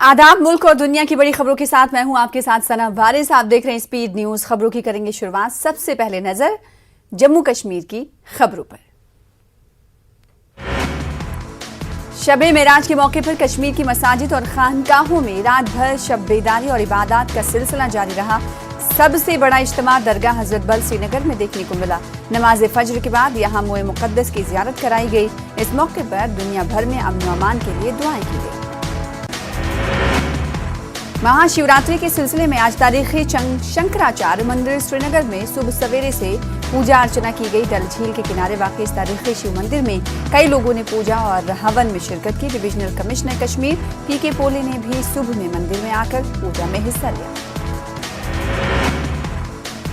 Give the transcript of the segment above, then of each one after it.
आदाब। मुल्क और दुनिया की बड़ी खबरों के साथ मैं हूं आपके साथ सना वारिस। आप देख रहे हैं स्पीड न्यूज। खबरों की करेंगे शुरुआत। सबसे पहले नजर जम्मू कश्मीर की खबरों पर। शब मेराज के मौके पर कश्मीर की मसाजिद और खानकाहों में रात भर शब बेदारी और इबादत का सिलसिला जारी रहा। सबसे बड़ा इज्तिमा दरगाह हजरत बल श्रीनगर में देखने को मिला। नमाज फज्र के बाद यहां मोए मुकद्दस की जियारत कराई गई। इस मौके पर दुनिया भर में अमन व अमान के लिए दुआएं की गई। महाशिवरात्रि के सिलसिले में आज तारीखी शंकराचार्य मंदिर श्रीनगर में सुबह सवेरे से पूजा अर्चना की गई। डल झील के किनारे वाक़ई इस तारीखी शिव मंदिर में कई लोगों ने पूजा और हवन में शिरकत की। डिविजनल कमिश्नर कश्मीर पीके पोले ने भी सुबह में मंदिर में आकर पूजा में हिस्सा लिया।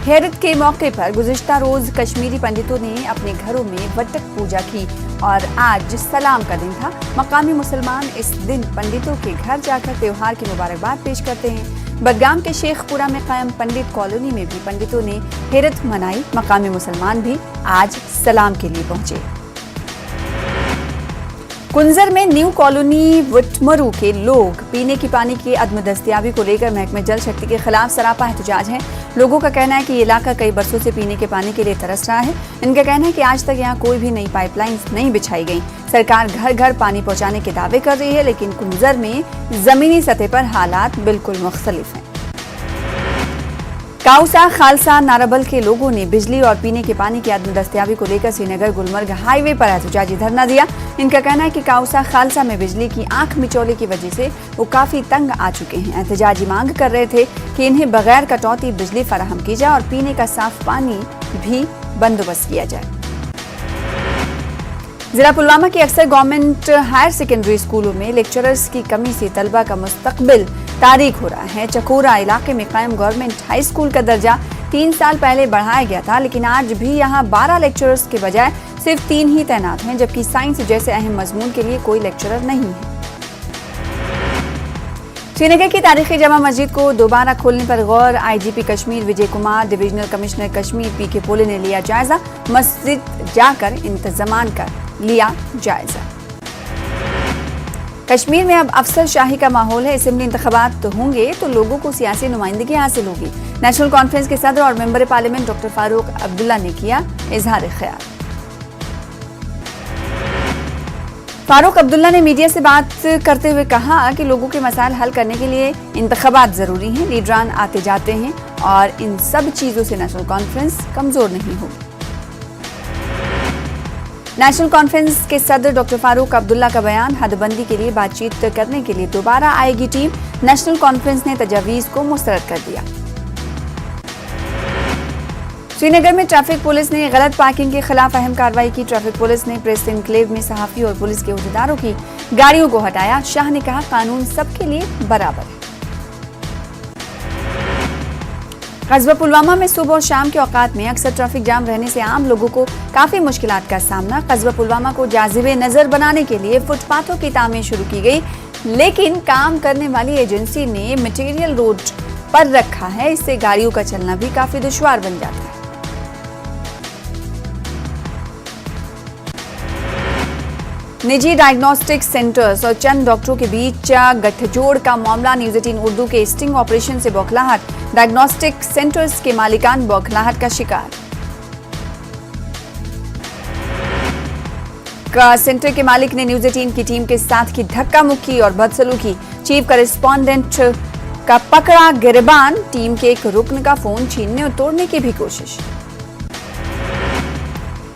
हेरत के मौके पर गुज़िश्ता रोज कश्मीरी पंडितों ने अपने घरों में वटक पूजा की और आज सलाम का दिन था। मकामी मुसलमान इस दिन पंडितों के घर जाकर त्योहार की मुबारकबाद पेश करते हैं। बडगाम के शेखपुरा में कायम पंडित कॉलोनी में भी पंडितों ने हेरत मनाई। मकामी मुसलमान भी आज सलाम के लिए पहुंचे। कुंजर में न्यू कॉलोनी वुटमरू के लोग पीने की पानी की अदम दस्तियाबी को लेकर महकमे जल शक्ति के खिलाफ सरापा एहतजाज है। लोगों का कहना है कि ये इलाका कई बरसों से पीने के पानी के लिए तरस रहा है। इनका कहना है कि आज तक यहाँ कोई भी नई पाइपलाइंस नहीं बिछाई गई। सरकार घर घर पानी पहुँचाने के दावे कर रही है, लेकिन कुंजर में जमीनी सतह पर हालात बिल्कुल मुख्तलिफ हैं। काउसा खालसा नाराबल के लोगों ने बिजली और पीने के पानी की अदम दस्तियाबी को लेकर श्रीनगर गुलमर्ग हाईवे पर एहतजाजी धरना दिया। इनका कहना है कि काउसा खालसा में बिजली की आंख मिचौले की वजह से वो काफी तंग आ चुके हैं। एहतजाजी मांग कर रहे थे कि इन्हें बगैर कटौती बिजली फराहम की जाए और पीने का साफ पानी भी बंदोबस्त किया जाए। जिला पुलवामा के अक्सर गवर्नमेंट हायर सेकेंडरी स्कूलों में लेक्चरर्स की कमी से तलबा का मुस्तकबिल तारीक हो रहा है। चकोरा इलाके में कायम गवर्नमेंट हाई स्कूल का दर्जा 3 साल पहले बढ़ाया गया था, लेकिन आज भी यहाँ 12 लेक्चरर्स के बजाय सिर्फ 3 ही तैनात हैं, जबकि साइंस जैसे अहम मजमून के लिए कोई लेक्चरर नहीं है। श्रीनगर की तारीखी जमा मस्जिद को दोबारा खोलने पर गौर। IGP Kashmir Vijay Kumar, divisional commissioner Kashmir पीके पोले ने लिया जायजा। मस्जिद जाकर इंतजामान कर लिया जायजा। कश्मीर में अब अफसरशाही का माहौल है। असेंबली इंतखाबात होंगे तो लोगों को सियासी नुमाइंदगी हासिल होगी। नेशनल कॉन्फ्रेंस के सदर और member parliament doctor Farooq Abdullah ने किया इजहार ख्याल। फारूक अब्दुल्ला ने मीडिया से बात करते हुए कहा कि लोगों के मसाइल हल करने के लिए इंतखाबात जरूरी हैं। लीडरान आते जाते हैं और इन सब चीजों से नेशनल कॉन्फ्रेंस कमजोर नहीं होगी। नेशनल कॉन्फ्रेंस के सदर डॉक्टर फारूक अब्दुल्ला का बयान। हदबंदी के लिए बातचीत करने के लिए दोबारा आएगी टीम। नेशनल कॉन्फ्रेंस ने तजावीज को मुस्तरद कर दिया। श्रीनगर में ट्रैफिक पुलिस ने गलत पार्किंग के खिलाफ अहम कार्रवाई की। ट्रैफिक पुलिस ने प्रेस एनक्लेव में सहाफी और पुलिस के अहदेदारों की गाड़ियों को हटाया। शाह ने कहा, कानून सबके लिए बराबर है। कस्बा पुलवामा में सुबह और शाम के औकात में अक्सर ट्रैफिक जाम रहने से आम लोगों को काफी मुश्किलात का सामना। कस्बा पुलवामा को जाजिबे नजर बनाने के लिए फुटपाथों की तामीर शुरू की गई, लेकिन काम करने वाली एजेंसी ने मटेरियल रोड पर रखा है। इससे गाड़ियों का चलना भी काफी दुश्वार बन जाता है। निजी डायग्नोस्टिक सेंटर्स और चंद डॉक्टरों के बीच गठजोड़ का मामला। न्यूज़ 18 उर्दू के स्टिंग ऑपरेशन से बौखलाहट। डायग्नोस्टिक सेंटर्स के मालिकान बौखलाहट का शिकार। सेंटर के मालिक ने न्यूज़ 18 की टीम के साथ की धक्का मुक्की और बदसलूकी। चीफ करेस्पॉन्डेंट का पकड़ा गिरबान। टीम के एक रुकन का फोन छीनने और तोड़ने की भी कोशिश।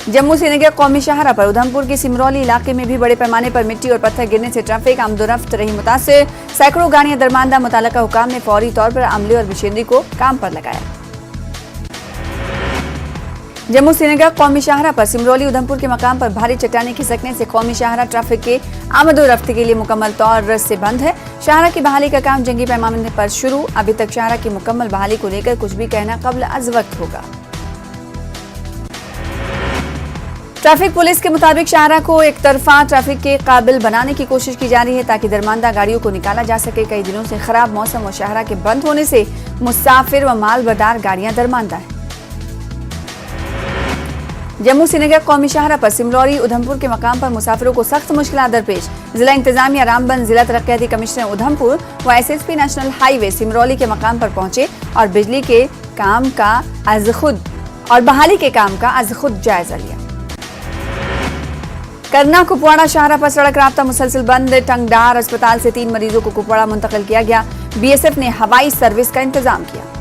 जम्मू श्रीनगर कौमी शाहरा पर उधमपुर के सिमरौली इलाके में भी बड़े पैमाने पर मिट्टी और पत्थर गिरने से ट्रैफिक आमदोरफ्त रही मुतासिर। सैकड़ों गाड़ियां दरमांदा। मुताल्लिका हुकाम ने फौरी तौर पर अमले और मशीनरी को काम पर लगाया। जम्मू श्रीनगर कौमी शाहरा पर सिमरौली उधमपुर के मकाम पर भारी चट्टानें खिसकने से कौमी शाहरा ट्रैफिक के आमदोरफ्त के लिए मुकम्मल तौर से बंद है। शाहरा की बहाली का काम जंगी पैमाने पर शुरू। अभी तक शाहरा की मुकम्मल बहाली को लेकर कुछ भी कहना कब्ल अज वक्त होगा। ट्रैफिक पुलिस के मुताबिक शाहरा को एक तरफा ट्रैफिक के काबिल बनाने की कोशिश की जा रही है ताकि दरमांदा गाड़ियों को निकाला जा सके। कई दिनों से खराब मौसम और शाहरा के बंद होने से मुसाफिर व मालबरदार गाड़ियां दरमांदा है। जम्मू श्रीनगर कौमी शाहरा पर सिमलौरी उधमपुर के मकाम पर मुसाफिरों को सख्त मुश्किलात दरपेश। जिला इंतजामिया रामबन, जिला तरक्याती कमिश्नर उधमपुर व एसएसपी नेशनल हाईवे सिमरौली के मकाम पर पहुंचे और बिजली के काम का आज खुद और बहाली के काम का आज खुद जायजा लिया। करना कुपवाड़ा शाहरा पर सड़क राब्ता मुसलसल बंद। टंगडार अस्पताल से 3 मरीजों को कुपवाड़ा मुंतकिल किया गया। बीएसएफ ने हवाई सर्विस का इंतजाम किया।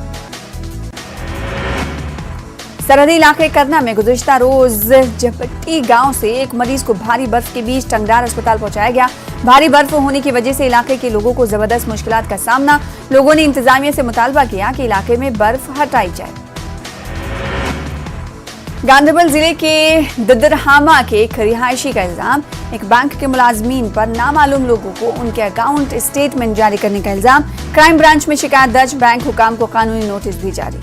सरहदी इलाके करना में गुज़िश्ता रोज जपट्टी गांव से एक मरीज को भारी बर्फ के बीच टंगडार अस्पताल पहुंचाया गया। भारी बर्फ होने की वजह से इलाके के लोगों को जबरदस्त मुश्किलात का सामना। लोगों ने इंतजामिया से मुतालबा किया कि इलाके में बर्फ हटाई जाए। गांधरबल जिले के ददरहामा के एक रिहायशी का इल्जाम। एक बैंक के मुलाजमीन पर नामालूम लोगों को उनके अकाउंट स्टेटमेंट जारी करने का इल्जाम। क्राइम ब्रांच में शिकायत दर्ज, बैंक हुकाम को कानूनी नोटिस भी जारी।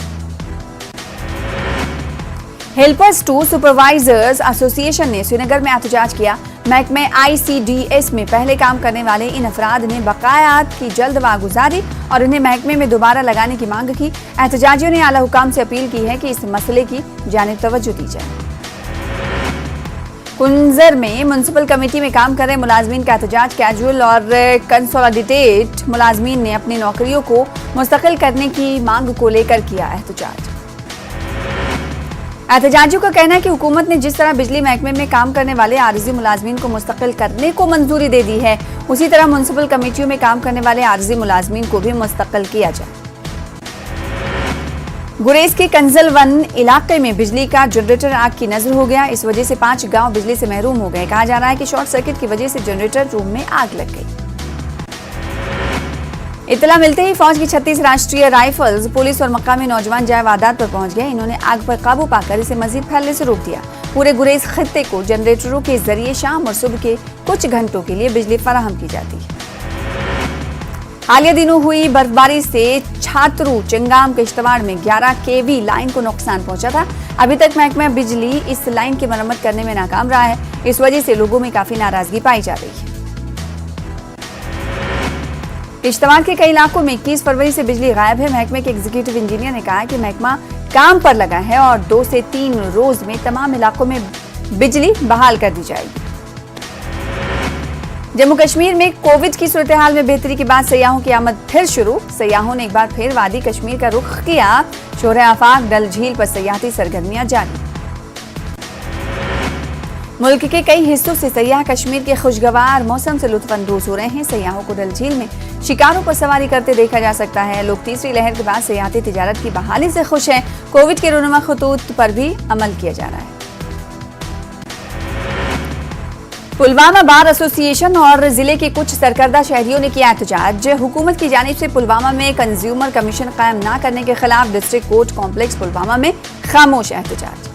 हेल्पर्स टू सुपरवाइजर्स एसोसिएशन ने श्रीनगर में एहतजाज किया। महकमे ICDS में पहले काम करने वाले इन अफराद ने बकायात की जल्द वागुजारी और उन्हें महकमे में दोबारा लगाने की मांग की। एहतजाजियों ने आला हुकाम से अपील की है कि इस मसले की जानिब तवज्जो दी जाए। कुंजर में म्युनिसिपल कमेटी में काम कर रहे मुलाजमीन का एहतजाज। कैजुअल और कंसोलिडेटेड मुलाजमीन ने अपनी नौकरियों को मुस्तकिल करने की मांग को लेकर किया एहतजाज। एहतजाजियों का कहना है कि हुकूमत ने जिस तरह बिजली महकमे में काम करने वाले आर्जी मुलाजमीन को मुस्तकिल करने को मंजूरी दे दी है, उसी तरह म्युनिसिपल कमेटियों में काम करने वाले आर्जी मुलाजमीन को भी मुस्तकिल किया जाए। गुरेज के कंजलवन इलाके में बिजली का जनरेटर आग की नजर हो गया। इस वजह से 5 गांव बिजली से महरूम हो गए। कहा जा रहा है कि शॉर्ट सर्किट की वजह से जनरेटर रूम में आग लग गई। इतला मिलते ही फौज की 36 राष्ट्रीय राइफल्स, पुलिस और मकामी नौजवान जाए वारदात पर पहुंच गए। इन्होंने आग पर काबू पाकर इसे मजीद फैलने से रोक दिया। पूरे गुरेज खित्ते को जनरेटरों के जरिए शाम और सुबह के कुछ घंटों के लिए बिजली फराहम की जाती है। हालिया दिनों हुई बर्फबारी से छात्रू चिंगाम किश्तवाड़ में 11 kV लाइन को नुकसान पहुंचा था। अभी तक महकमा बिजली इस लाइन की मरम्मत करने में नाकाम रहा है। इस वजह से लोगों में काफी नाराजगी पाई जा रही है। किश्तवाड़ के कई इलाकों में 21 फरवरी से बिजली गायब है। महकमे के एग्जीक्यूटिव इंजीनियर ने कहा है कि महकमा काम पर लगा है और 2 से 3 रोज में तमाम इलाकों में बिजली बहाल कर दी जाएगी। जम्मू कश्मीर में कोविड की सूरत हाल में बेहतरी के बाद सयाहों की आमद फिर शुरू। सयाहों ने एक बार फिर वादी कश्मीर का रुख किया। शोरे आफाक, डल झील पर सयाहती सरगर्मियां जारी। मुल्क के कई हिस्सों से सयाह कश्मीर के खुशगवार मौसम से लुत्फानंदोज हो रहे हैं। सयाहों को डल झील में शिकारों पर सवारी करते देखा जा सकता है। लोग तीसरी लहर के बाद सयाहती तिजारत की बहाली से खुश हैं। कोविड के रोनुमा खतूत पर भी अमल किया जा रहा है। पुलवामा बार एसोसिएशन और जिले के कुछ सरकर्दा शहरियों ने किया एहतजाज। हुकूमत की जानिब से पुलवामा में कंज्यूमर कमीशन कायम न करने के खिलाफ डिस्ट्रिक्ट कोर्ट कॉम्प्लेक्स पुलवामा में खामोश एहतजाज।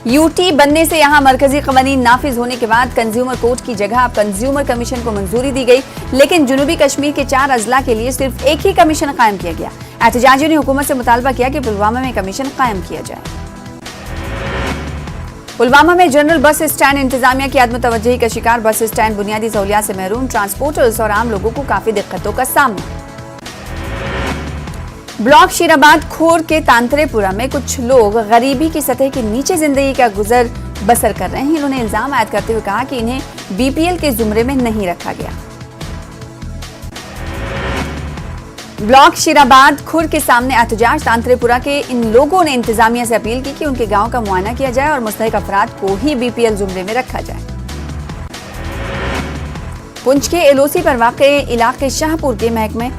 यूटी बनने से यहां मरकजी कवानीन नाफिज होने के बाद कंज्यूमर कोर्ट की जगह अब कंज्यूमर कमीशन को मंजूरी दी गई, लेकिन जुनूबी कश्मीर के 4 अजला के लिए सिर्फ एक ही कमीशन कायम किया गया। एहतजाजियों ने हुकूमत से मुतालबा किया कि पुलवामा में कमीशन कायम किया जाए। पुलवामा में जनरल बस स्टैंड इंतजामिया की आदम तवज्जही का शिकार। बस स्टैंड बुनियादी सहूलियात से महरूम ट्रांसपोर्टर्स और आम लोगों को काफी दिक्कतों का सामना। ब्लॉक शीराबाद खोर के तांतरेपुरा में कुछ लोग गरीबी की सतह के नीचे जिंदगी का गुजर बसर कर रहे हैं। इन्होंने इल्जाम आयद करते हुए कहा कि इन्हें BPL के जुमरे में नहीं रखा गया। ब्लॉक शीराबाद खुर के सामने एहतजाज। तांतरेपुरा के इन लोगों ने इंतजामिया से अपील की कि उनके गांव का मुआयना किया जाए और मुस्तहिक अफराद को ही BPL जुमरे में रखा जाए। पुंछ के LOC पर वाक़े इलाके शाहपुर के महकमे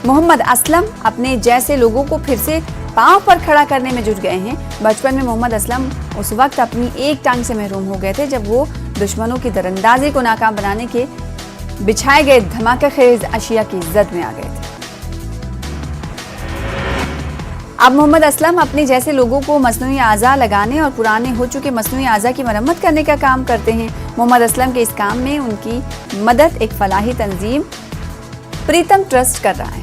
मोहम्मद असलम अपने जैसे लोगों को फिर से पांव पर खड़ा करने में जुट गए हैं। बचपन में मोहम्मद असलम उस वक्त अपनी एक टांग से महरूम हो गए थे जब वो दुश्मनों की दरअंदाजी को नाकाम बनाने के बिछाए गए धमाकेखेज अशिया की जद में आ गए थे। अब मोहम्मद असलम अपने जैसे लोगों को मसनूई आज़ा लगाने और पुराने हो चुके मसनूई आज़ा की मरम्मत करने का काम करते हैं। मोहम्मद असलम के इस काम में उनकी मदद एक फलाही तंजीम प्रीतम ट्रस्ट कर रहा है।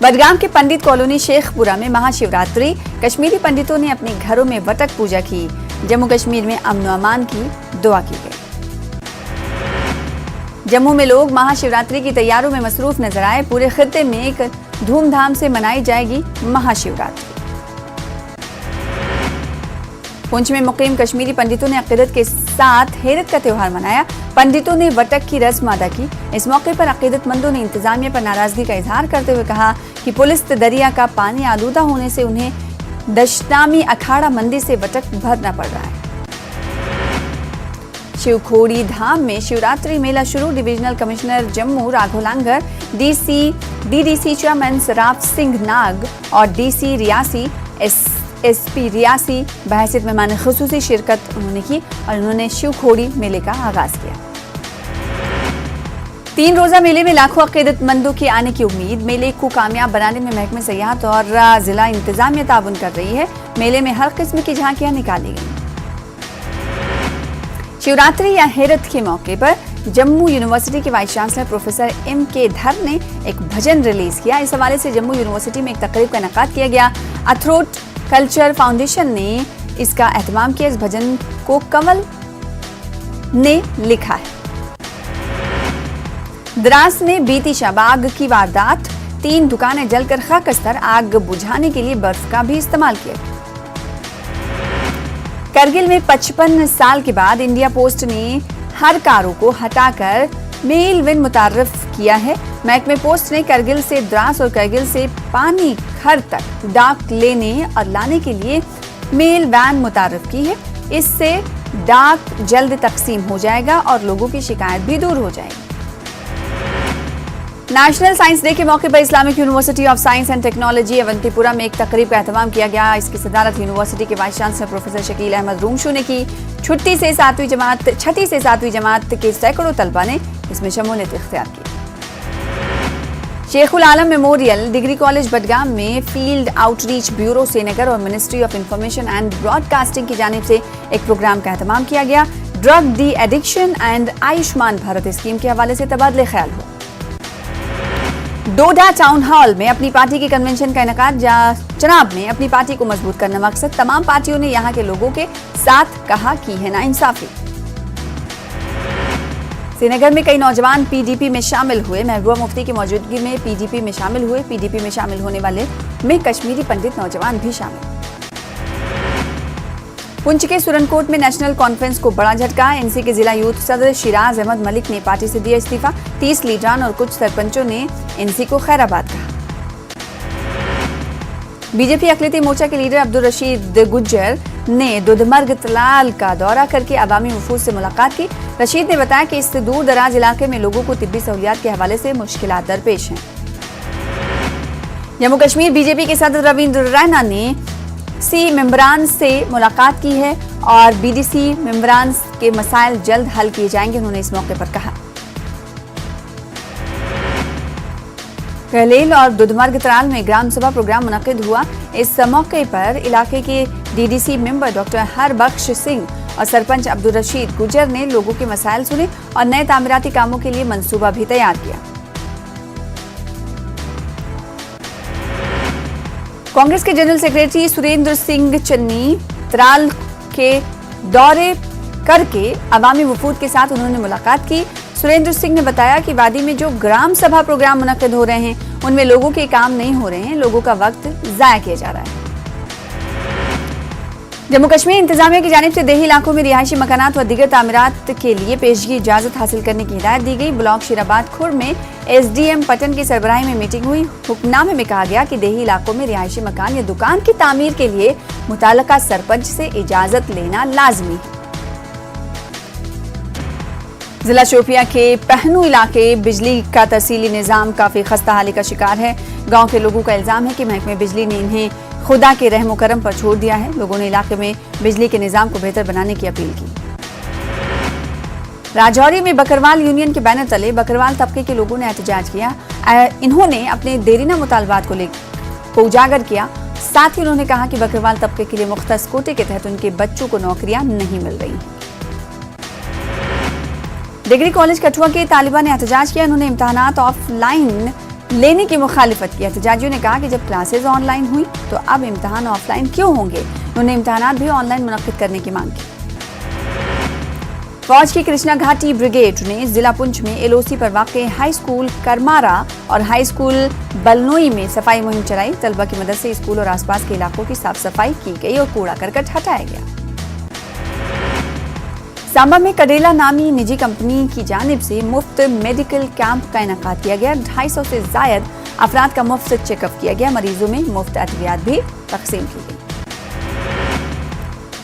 बडगाम के पंडित कॉलोनी शेखपुरा में महाशिवरात्रि। कश्मीरी पंडितों ने अपने घरों में वटक पूजा की। जम्मू कश्मीर में अमन व अमान की दुआ की गई। जम्मू में लोग महाशिवरात्रि की तैयारियों में मसरूफ नजर आए। पूरे खित्ते में एक धूमधाम से मनाई जाएगी महाशिवरात्रि। पुंछ में मुकीम कश्मीरी पंडितों ने अकीदत के साथ हेरत का त्योहार मनाया। पंडितों ने वटक की रस्म अदा की। इस मौके पर अकीदतमंदों ने इंतजामिया पर नाराजगी का इजहार करते हुए कहा कि पुलिस दरिया का पानी आलूदा होने से उन्हें दशनामी अखाड़ा मंदिर से वटक भरना पड़ रहा है। शिवखोड़ी धाम में शिवरात्रि मेला शुरू। Divisional commissioner Jammu Raghav Langer, DDC chairman Saraf Singh Nag और डीसी रियासी एसपी रियासी बहैसियत मेहमान खुसूसी शिरकत उन्होंने की और उन्होंने शिवखोड़ी मेले का आगाज किया। 3 रोजा मेले में लाखों अकीदतमंदों के आने की उम्मीद। मेले को कामयाब बनाने में महकमे सयाहत और जिला इंतजामिया ताउन कर रही है। मेले में हर किस्म की झांकियां निकाली गई। शिवरात्रि या हेरत के मौके पर जम्मू यूनिवर्सिटी के वाइस चांसलर प्रोफेसर M.K. धर ने एक भजन रिलीज किया। इस हवाले से जम्मू यूनिवर्सिटी में एक तकरीब का इनेकाद किया गया। अथरोट कल्चर फाउंडेशन ने इसका एहतमाम किया। इस भजन को कंवल ने लिखा है। द्रास में बीती शब आग की वारदात। 3 दुकानें जलकर खाकस्तर। आग बुझाने के लिए बर्फ का भी इस्तेमाल किया। करगिल में 55 साल के बाद इंडिया पोस्ट ने हर कारों को हटाकर मेल वैन मुतारफ किया है। महकमे पोस्ट ने करगिल से द्रास और करगिल से पानी घर तक डाक लेने और लाने के लिए मेल वैन मुतारफ की है। इससे डाक जल्द तकसीम हो जाएगा और लोगों की शिकायत भी दूर हो जाएगी। नेशनल साइंस डे के मौके पर Islamic University of Science and Technology Awantipora में एक तकरीब का एहतमाम किया गया। इसकी सदारत यूनिवर्सिटी के vice chancellor professor Shakeel Ahmad Rumshu ने की। छठी से सातवीं जमात के सैकड़ों तलबा ने इसमें शमूलियत इख्तियार की। शेखुल आलम मेमोरियल डिग्री कॉलेज बडगाम में फील्ड आउटरीच ब्यूरो श्रीनगर और ministry of information and broadcasting की जानिब से एक प्रोग्राम का एहतमाम किया गया। Drug de addiction and Ayushman Bharat scheme के हवाले से तबादले ख्याल हो। डोडा टाउन हॉल में अपनी पार्टी के कन्वेंशन का इनेकाद। चनाब में अपनी पार्टी को मजबूत करना मकसद। तमाम पार्टियों ने यहां के लोगों के साथ कहा की है नाइंसाफी। श्रीनगर में कई नौजवान पीडीपी में शामिल हुए। महबूबा मुफ्ती की मौजूदगी में पीडीपी में शामिल हुए। पीडीपी में शामिल होने वाले में कश्मीरी पंडित नौजवान भी शामिल। पुंछ के सुरनकोट में नेशनल कॉन्फ्रेंस को बड़ा झटका। एनसी के जिला यूथ सदर शिराज अहमद मलिक ने पार्टी से दिया इस्तीफा। 30 लीडरान और कुछ सरपंचों ने एनसी को खैराबाद कहा। बीजेपी अकलियती मोर्चा के लीडर अब्दुल रशीद गुज्जर ने दुधमर्ग तलाल का दौरा करके अवामी वफूद से मुलाकात की। रशीद ने बताया कि इस दूर दराज इलाके में लोगों को तिब्बी सहूलियात के हवाले से मुश्किलात दरपेश हैं। जम्मू कश्मीर बीजेपी के सदर रविंद्र रैना ने सी मेंबरान से मुलाकात की है और बीडीसी मेंबरान के मसाइल जल्द हल किए जाएंगे, उन्होंने इस मौके पर कहा। कहलेल और दुधमर्ग तराल में ग्राम सभा प्रोग्राम मुनक्किद हुआ। इस मौके पर इलाके के DDC member doctor Harbaksh Singh और सरपंच अब्दुल रशीद गुजर ने लोगों के मसाइल सुने और नए तामीराती कामों के लिए मंसूबा भी तैयार किया। कांग्रेस के जनरल सेक्रेटरी सुरेंद्र सिंह चन्नी तराल के दौरे करके अवामी वफूद के साथ उन्होंने मुलाकात की। सुरेंद्र सिंह ने बताया कि वादी में जो ग्राम सभा प्रोग्राम मुनक्किद हो रहे हैं उनमें लोगों के काम नहीं हो रहे हैं, लोगों का वक्त जाया किया जा रहा है। जम्मू कश्मीर इंतजामिया की जानिब से देही इलाकों में रिहायशी मकानात व दीगर तामीरात के लिए पेशगी इजाजत हासिल करने की हिदायत दी गई। ब्लॉक शीराबाद खुर्द में एसडीएम पटन की सरबराही में मीटिंग हुई। हुक्मनामे में कहा गया कि देही इलाकों में रिहायशी मकान या दुकान की तामीर के लिए मुताल्लिका सरपंच से इजाजत लेना लाजमी है। जिला शोपियां के पहनू इलाके बिजली का तहसीली निजाम काफी खस्ता हाली का शिकार है। गांव के लोगों का इल्जाम है कि महकमे बिजली ने इन्हें खुदा के रहमो करम पर छोड़ दिया है। लोगों ने इलाके में बिजली के निजाम को बेहतर बनाने की अपील की। राजौरी में बकरवाल यूनियन के बैनर तले बकरवाल तबके के लोगों ने एहतजाज किया। इन्होंने अपने देरीना मुतालबात को उजागर किया। साथ ही उन्होंने कहा कि बकरवाल तबके के लिए मुख्तस कोटे के तहत उनके बच्चों को नौकरियां नहीं मिल रही। डिग्री कॉलेज कठुआ के तालिबान ने एहतजाज किया। उन्होंने इम्तहानात ऑफलाइन लेने की मुखालिफत की। एहतजाजियों ने कहा कि जब क्लासेज ऑनलाइन हुई तो अब इम्तहान ऑफलाइन क्यों होंगे। उन्होंने इम्तहानात भी ऑनलाइन मुनक्किद करने की मांग की। फौज की कृष्णा घाटी ब्रिगेड ने जिला पुंछ में एलओसी पर वाक़े हाई स्कूल करमारा और हाई स्कूल बलनोई में सफाई मुहिम चलाई। तलबा की मदद से स्कूल और आसपास के इलाकों की साफ सफाई की गई और कूड़ा करकट हटाया गया। सांबा में कडेला नामी निजी कंपनी की जानिब से मुफ्त मेडिकल कैंप का इनेकाद किया गया। 250 से जायद अफराद का मुफ्त चेकअप किया गया। मरीजों में मुफ्त अद्वियात भी तकसीम की गई।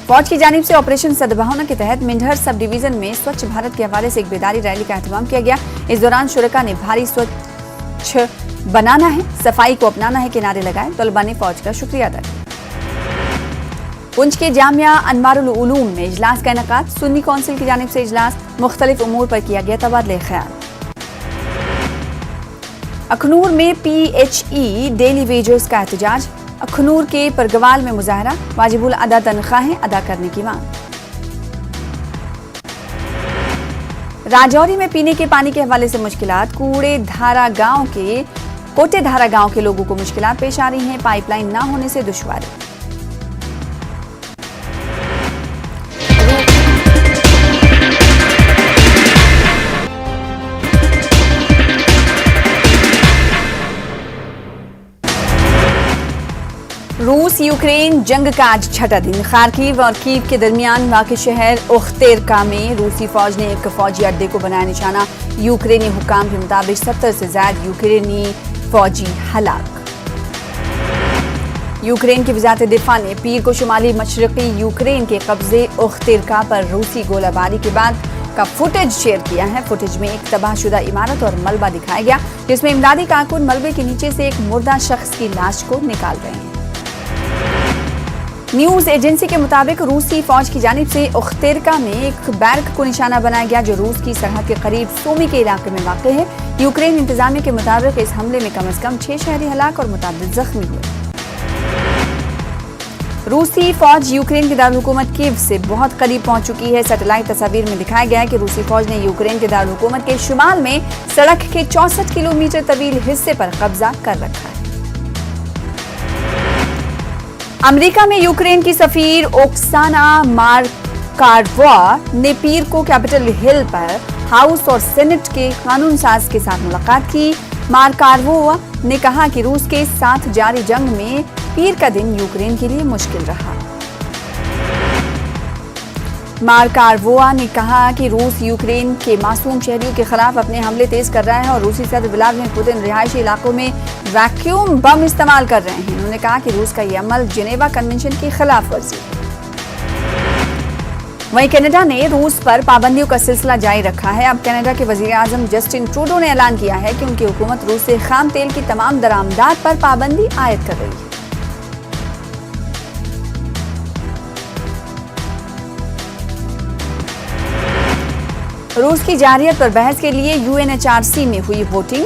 फौज की जानिब से ऑपरेशन सद्भावना के तहत मिंढर सब डिवीजन में स्वच्छ भारत के हवाले से एक बेदारी रैली का एहतमाम किया गया। इस दौरान शुरका ने भारी स्वच्छ बनाना है, सफाई को अपनाना है के नारे लगाए। तलबा ने फौज का शुक्रिया अदा किया। पुंछ के जामिया अनवारुल उलूम में इजलास का इनेकाद। सुन्नी कौंसिल की जानिब से इजलास, मुख्तलिफ उमूर पर किया गया तबादले ख्याल। अखनूर में PHE डेली वेजेस का एहतजाज। अखनूर के परगवाल में मुजाहरा, वाजिबुल अदा तनख्वाहें अदा करने की मांग। राजौरी में पीने के पानी के हवाले से मुश्किलात। कोटे धारा गांव के लोगों को मुश्किलात पेश आ रही हैं। पाइपलाइन न होने से दुश्वारी। रूस यूक्रेन जंग का आज छठा दिन। खार्किव और कीव के दरमियान वाक़ शहर उख्तेरका में रूसी फौज ने एक फौजी अड्डे को बनाया निशाना। यूक्रेनी हुकाम के मुताबिक 70 से ज्यादा यूक्रेनी फौजी हलाक। यूक्रेन की वजारत दिफा ने पीर को शुमाली मशरक़ी यूक्रेन के कब्जे उख्तेरका पर रूसी गोलाबारी के बाद का फुटेज शेयर किया है। फुटेज में एक तबाहशुदा इमारत और मलबा दिखाया गया, जिसमें इमदादी कारकुन मलबे के नीचे से एक मुर्दा शख्स की लाश को निकाल रहे हैं। न्यूज एजेंसी के मुताबिक रूसी फौज की जानिब से उख्तेरका में एक बैरक को निशाना बनाया गया, जो रूस की सरहद के करीब सोमी के इलाके में वाक़ है। यूक्रेन इंतजामिया के मुताबिक इस हमले में कम से कम 6 शहरी हलाक और मुतअद्दिद जख्मी हुए। रूसी फौज यूक्रेन के दारुल-हुकूमत कीव से बहुत करीब पहुंच चुकी है। सैटेलाइट तस्वीर में दिखाया गया है कि रूसी फौज ने यूक्रेन के दारुल-हुकूमत के शुमाल में सड़क के 64 किलोमीटर तवील हिस्से पर कब्जा कर रखा है। अमेरिका में यूक्रेन की सफीर ओक्साना मार्कारवा ने पीर को कैपिटल हिल पर हाउस और सेनेट के कानून साज के साथ मुलाकात की। मार्कारवा ने कहा कि रूस के साथ जारी जंग में पीर का दिन यूक्रेन के लिए मुश्किल रहा। मार्कारवोआ ने कहा कि रूस यूक्रेन के मासूम शहरियों के खिलाफ अपने हमले तेज कर रहा है और रूसी सदर व्लादिमीर पुतिन रिहायशी इलाकों में वैक्यूम बम इस्तेमाल कर रहे हैं। उन्होंने कहा कि रूस का यह अमल जिनेवा कन्वेंशन की खिलाफ वर्जी है। वहीं कनाडा ने रूस पर पाबंदियों का सिलसिला जारी रखा है। अब कनाडा के वजीर आजम जस्टिन ट्रूडो ने ऐलान किया है कि उनकी हुकूमत रूस से खाम तेल की तमाम दरामदात पर पाबंदी आयद कर रही है। रूस की जारियत पर बहस के लिए UNHRC में हुई वोटिंग।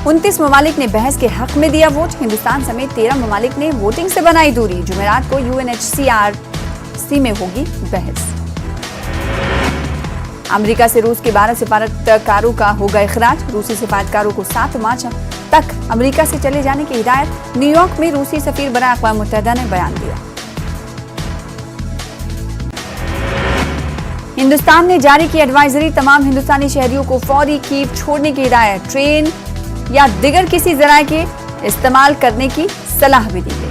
29 ममालिक ने बहस के हक में दिया वोट। हिंदुस्तान समेत 13 ममालिक ने वोटिंग से बनाई दूरी। जुमेरात को UNHRC में होगी बहस। अमेरिका से रूस के 12 सिफारतकारों का होगा इखराज। रूसी सिफारतकारों को 7 मार्च तक अमेरिका से चले जाने की हिदायत। न्यूयॉर्क में रूसी सफीर बराए अक़वाम मुत्तहिदा ने बयान दिया। हिंदुस्तान ने जारी की एडवाइजरी। तमाम हिंदुस्तानी शहरियों को फौरी कीव छोड़ने की हिदायत। ट्रेन या दिगर किसी जराए के इस्तेमाल करने की सलाह भी दी गई।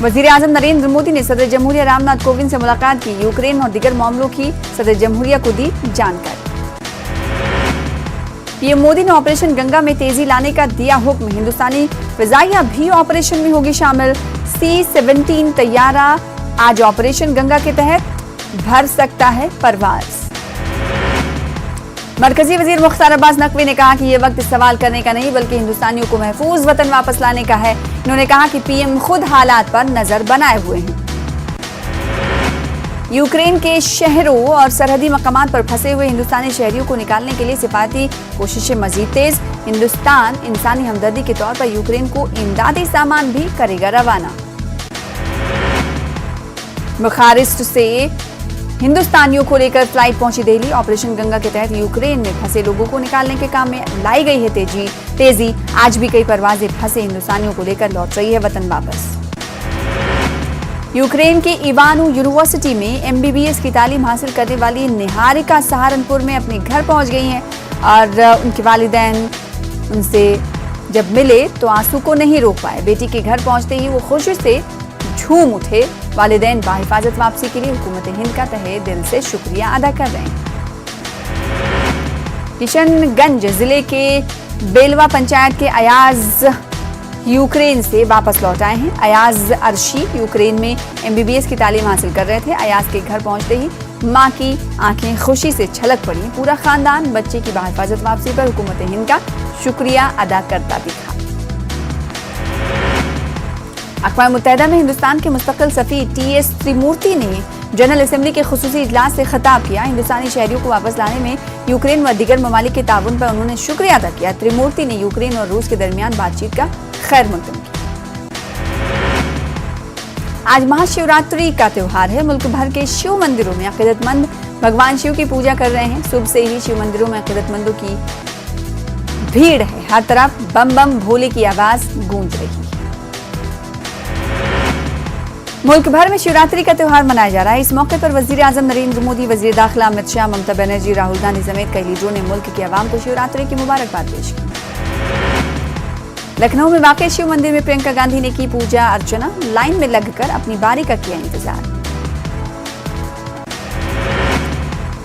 वजीर आजम नरेंद्र मोदी ने सदर जमहूरिया रामनाथ कोविंद से मुलाकात की। यूक्रेन और दिगर मामलों की सदर जमहूरिया को दी जानकारी। पीएम मोदी ने ऑपरेशन गंगा में तेजी लाने का दिया हुक्म। हिंदुस्तानी फिजाइया भी ऑपरेशन में होगी शामिल। C-17 तैयारा आज ऑपरेशन गंगा के तहत भर सकता है परवाज। मरकजी वजीर मुख्तार अब्बास नकवी ने कहा कि यह वक्त सवाल करने का नहीं बल्कि हिंदुस्तानियों को महफूज वतन वापस लाने का है। उन्होंने कहा कि पीएम खुद हालात पर नजर बनाए हुए हैं। यूक्रेन के शहरों और सरहदी मकामात पर फंसे हुए हिंदुस्तानी शहरियों को निकालने के लिए सिफारती कोशिशें मजीद तेज। हिंदुस्तान इंसानी हमदर्दी के तौर पर यूक्रेन को इमदादी सामान भी करेगा रवाना। बुखारेस्ट से हिंदुस्तानियों को लेकर फ्लाइट पहुंची दिल्ली। ऑपरेशन गंगा के तहत यूक्रेन में फंसे लोगों को निकालने के काम में लाई गई है तेजी। आज भी कई परवाजें फंसे हिंदुस्तानियों को लेकर लौट रही है वतन वापस। यूक्रेन के इवानो यूनिवर्सिटी में MBBS की तालीम हासिल करने वाली निहारिका सहारनपुर में अपने घर पहुंच गई हैं और उनके वालिदैन उनसे जब मिले तो आंसू को नहीं रोक पाए। बेटी के घर पहुंचते ही वो खुशी से झूम उठे। वालिदैन बाहिफाजत वापसी के लिए हुकूमत हिंद का तहे दिल से शुक्रिया अदा कर रहे हैं। किशनगंज जिले के बेलवा पंचायत के अयाज यूक्रेन से वापस लौट आए हैं। अयाज अर्शी यूक्रेन में MBBS की तालीम हासिल कर रहे थे। अयाज के घर पहुंचते ही मां की आंखें खुशी से छलक पड़ी। पूरा खानदान बच्चे की बाहिफाजत वापसी पर हुकूमत हिंद का शुक्रिया अदा करता दिखा। अक़वाम मुत्तहिदा में हिंदुस्तान के मुस्तक़िल सफ़ीर TS त्रिमूर्ति ने जनरल असेंबली के खुसूसी इजलास से खिताब किया। हिंदुस्तानी शहरियों को वापस लाने में यूक्रेन व दीगर ममालिक के ताउन पर उन्होंने शुक्रिया अदा किया। त्रिमूर्ति ने यूक्रेन और रूस के दरमियान बातचीत का खैर मकदम किया। आज महाशिवरात्रि का त्योहार है। मुल्क भर के शिव मंदिरों में अकीदतमंद भगवान शिव की पूजा कर रहे हैं। सुबह से ही शिव मंदिरों में अकीदतमंदों की भीड़ है। हर तरफ बम बम भोले की आवाज गूंज रही है। मुल्क भर में शिवरात्रि का त्योहार मनाया जा रहा है। इस मौके पर वजीर आजम नरेंद्र मोदी, वजीर दाखिला अमित शाह, ममता बनर्जी, राहुल गांधी समेत कई लीडरों ने मुल्क के अवाम को शिवरात्रि की मुबारकबाद पेश की। लखनऊ में वाक़ शिव मंदिर में प्रियंका गांधी ने की पूजा अर्चना। लाइन में लगकर अपनी बारी का किया इंतजार।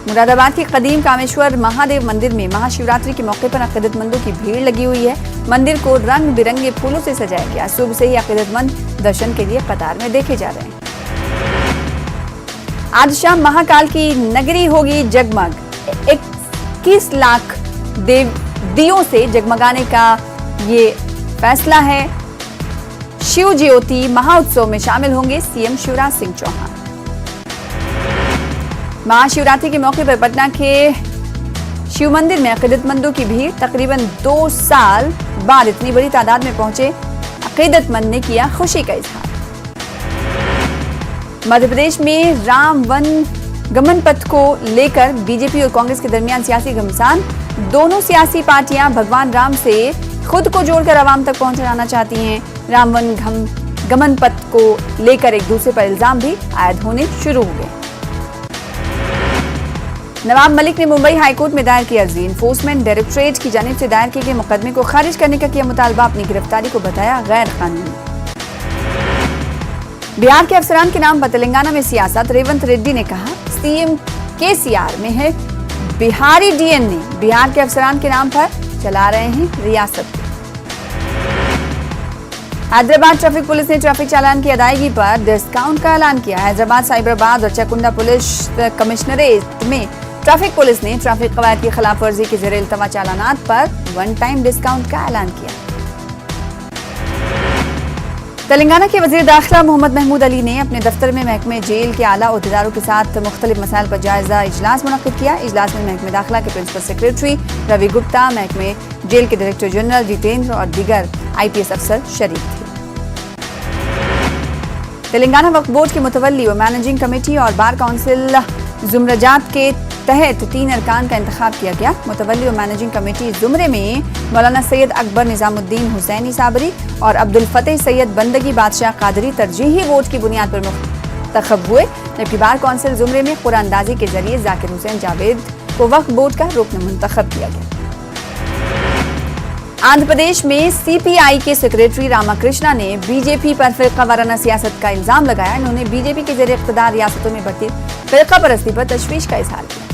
मुरादाबाद के कदीम कामेश्वर महादेव मंदिर में महाशिवरात्रि के मौके पर अकीदतमंदों की भीड़ लगी हुई है। मंदिर को रंग बिरंगे फूलों से सजाया गया। सुबह से ही अकीदतमंद दर्शन के लिए कतार में देखे जा रहे हैं। आज शाम महाकाल की नगरी होगी जगमग। 21 लाख दियों से जगमगाने का ये फैसला है। शिव ज्योति महाउत्सव में शामिल होंगे CM शिवराज सिंह चौहान। महाशिवरात्रि के मौके पर पटना के शिव मंदिर में अकीदतमंदों की भीड़। तकरीबन 2 साल बाद इतनी बड़ी तादाद में पहुंचे अकीदतमंद ने किया खुशी का इजहार। मध्य प्रदेश में राम वन गमन पथ को लेकर बीजेपी और कांग्रेस के दरमियान सियासी घमासान। दोनों सियासी पार्टियां भगवान राम से खुद को जोड़कर आवाम तक पहुंचाना चाहती हैं। राम वन गमन पथ को लेकर एक दूसरे पर इल्जाम भी आयद होने शुरू हो गए। नवाब मलिक ने मुंबई हाईकोर्ट में दायर की अर्जी। इन्फोर्समेंट डायरेक्टरेट की जानिब से दायर किए गए मुकदमे को खारिज करने का किया मुतालबा। अपनी गिरफ्तारी को बताया गैर कानूनी। बिहार के अफसरान के नाम पर तेलंगाना में सियासत। रेवंत रेड्डी ने कहा CM KCR में है बिहारी DNA। बिहार के अफसरान के नाम पर चला रहे हैं रियासत। हैदराबाद ट्रैफिक पुलिस ने ट्रैफिक चालान की अदायगी पर डिस्काउंट का ऐलान किया। हैदराबाद, साइबराबाद और चकुंडा पुलिस कमिश्नरेट में ट्रैफिक पुलिस ने ट्रैफिक कवायद की खिलाफ वर्जी के ज़रिए इल्तवा चालानात पर 1 टाइम डिस्काउंट का ऐलान किया। तेलंगाना के वजीर दाखिला मोहम्मद महमूद अली ने अपने दफ्तर में महकमे जेल के आला ओहदेदारों के साथ मुख्तलिफ मसाइल पर जायजा इजलास मुनक्किद किया। इजलास में महकमे दाखिला के प्रिंसिपल सेक्रेटरी रवि गुप्ता, महकमे जेल के डायरेक्टर जनरल जितेंद्र और दीगर IPS अफसर शरीक थे। तेलंगाना वक्फ बोर्ड के मुतवल्ली और मैनेजिंग कमेटी और बार काउंसिल जुमरजात के तहत 3 अरकान का इंतखाब किया गया। मुतवल्ली और मैनेजिंग कमेटी जुमरे में मौलाना सैयद अकबर निजामुद्दीन हुसैनी साबरी और अब्दुल फतेह सैयद बंदगी बादशाह कादरी तरजीही वोट की बुनियाद पर मुंतखब हुए। जबकि बार काउंसिल जुमरे में कुरानदाजी के जरिए जाकिर हुसैन जावेद को वक्फ बोर्ड का रुकन मुंतखब किया गया। आंध्र प्रदेश में CPI के सेक्रेटरी रामाकृष्णा ने बीजेपी पर फिरका वाराना सियासत का इल्जाम लगाया। इन्होंने बीजेपी के ज़रिए इक़्तिदार रियासतों में बढ़ती फिरका परस्ती पर तशवीश का इजहार किया।